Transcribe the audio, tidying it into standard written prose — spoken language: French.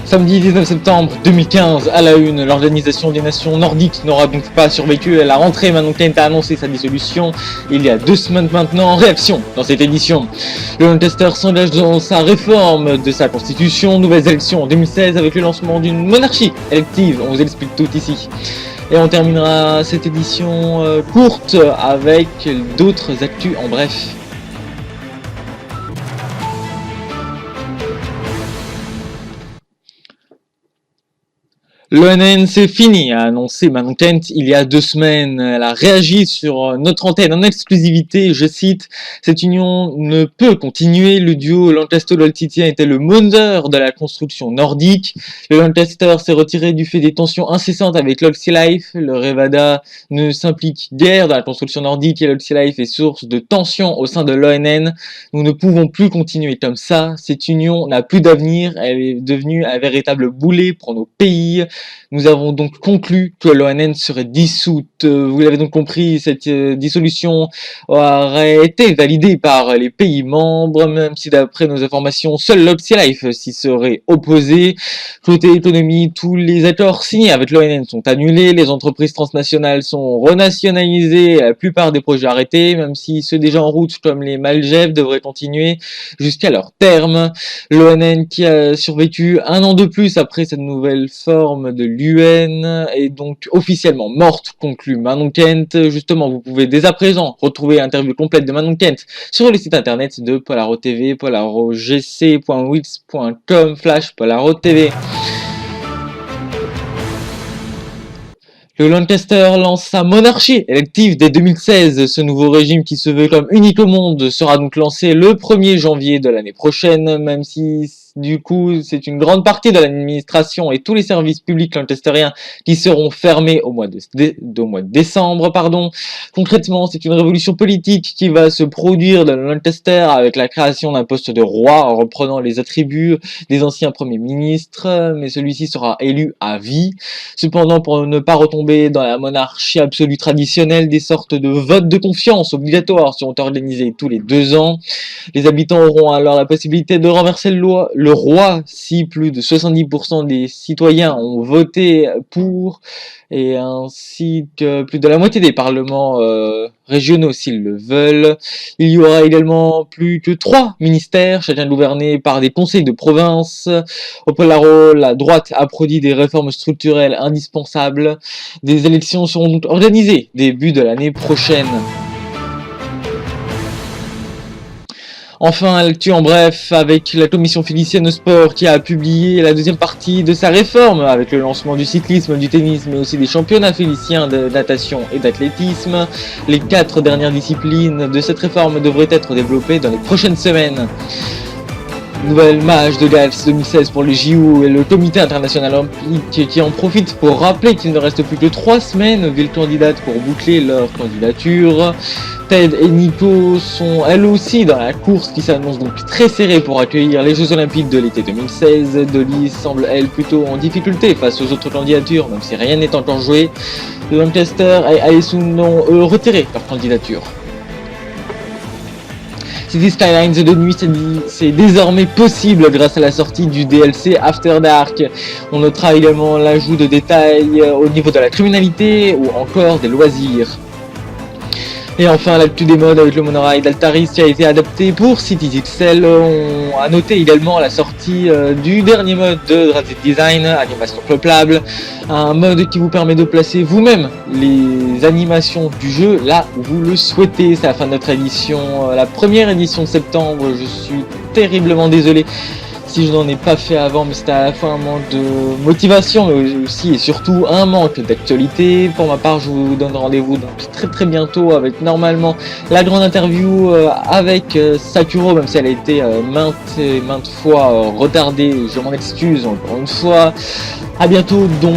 Samedi 19 septembre 2015, à la une, l'Organisation des Nations Nordiques n'aura donc pas survécu à la rentrée. Manon Kent a annoncé sa dissolution il y a 2 semaines maintenant. En réaction, dans cette édition, le Lancaster s'engage dans sa réforme de sa constitution. Nouvelles élections en 2016 avec le lancement d'une monarchie élective. On vous explique tout ici. Et on terminera cette édition courte avec d'autres actus en bref. L'ONN c'est fini, a annoncé Manon Kent il y a 2 semaines. Elle a réagi sur notre antenne en exclusivité, je cite, « Cette union ne peut continuer, le duo Lancaster-Loltitien était le moteur de la construction nordique. Le Lancaster s'est retiré du fait des tensions incessantes avec l'Oxy-Life. Le Revada ne s'implique guère dans la construction nordique et l'Oxy-Life est source de tensions au sein de l'ONN. Nous ne pouvons plus continuer comme ça. Cette union n'a plus d'avenir, elle est devenue un véritable boulet pour nos pays. » Nous avons donc conclu que l'ONN serait dissoute. Vous l'avez donc compris, cette dissolution aurait été validée par les pays membres, même si d'après nos informations, seul l'Oxy-Life s'y serait opposé. Côté économie, tous les accords signés avec l'ONN sont annulés, les entreprises transnationales sont renationalisées, la plupart des projets arrêtés, même si ceux déjà en route comme les Maljev devraient continuer jusqu'à leur terme. L'ONN qui a survécu 1 an de plus après cette nouvelle forme de l'UN est donc officiellement morte, conclut Manon Kent. Justement, vous pouvez dès à présent retrouver l'interview complète de Manon Kent sur le site internet de Polaro TV, polarogc.wix.com/PolaroTV. Le Lancaster lance sa monarchie élective dès 2016. Ce nouveau régime qui se veut comme unique au monde sera donc lancé le 1er janvier de l'année prochaine, même si du coup c'est une grande partie de l'administration et tous les services publics lancasteriens qui seront fermés au mois de décembre. Concrètement, c'est une révolution politique qui va se produire dans le Lancaster avec la création d'un poste de roi en reprenant les attributs des anciens premiers ministres, mais celui-ci sera élu à vie. Cependant, pour ne pas retomber dans la monarchie absolue traditionnelle, des sortes de votes de confiance obligatoires seront organisés tous les 2 ans. Les habitants auront alors la possibilité de renverser le roi si plus de 70% des citoyens ont voté pour, et ainsi que plus de la moitié des parlements régionaux s'ils le veulent. Il y aura également plus que 3 ministères, chacun gouverné par des conseils de province. Au Polaro, la droite a produit des réformes structurelles indispensables. Des élections seront donc organisées début de l'année prochaine. Enfin, l'actu en bref avec la commission philicienne au sport qui a publié la 2e partie de sa réforme avec le lancement du cyclisme, du tennis, mais aussi des championnats philiciens de natation et d'athlétisme. Les 4 dernières disciplines de cette réforme devraient être développées dans les prochaines semaines. Nouvelle match de Gals 2016 pour les JO et le comité international olympique qui en profite pour rappeler qu'il ne reste plus que 3 semaines aux villes candidates pour boucler leur candidature. Ted et Nico sont elles aussi dans la course qui s'annonce donc très serrée pour accueillir les Jeux Olympiques de l'été 2016. Dolly semble elle plutôt en difficulté face aux autres candidatures, même si rien n'est encore joué. Lancaster et Aesun ont retiré leur candidature. City Skylines de nuit, c'est désormais possible grâce à la sortie du DLC After Dark. On notera également l'ajout de détails au niveau de la criminalité ou encore des loisirs. Et enfin, l'actu des modes avec le monorail d'Altaris qui a été adapté pour Cities XL. On a noté également la sortie du dernier mode de Drafted Design, animation peuplable. Un mode qui vous permet de placer vous-même les animations du jeu là où vous le souhaitez. C'est la fin de notre édition, la première édition de septembre. Je suis terriblement désolé si je n'en ai pas fait avant, mais c'était à la fois un manque de motivation, mais aussi et surtout un manque d'actualité. Pour ma part, je vous donne rendez-vous donc très bientôt avec normalement la grande interview avec Sakuro, même si elle a été maintes fois retardée. Je m'en excuse encore une fois. À bientôt donc.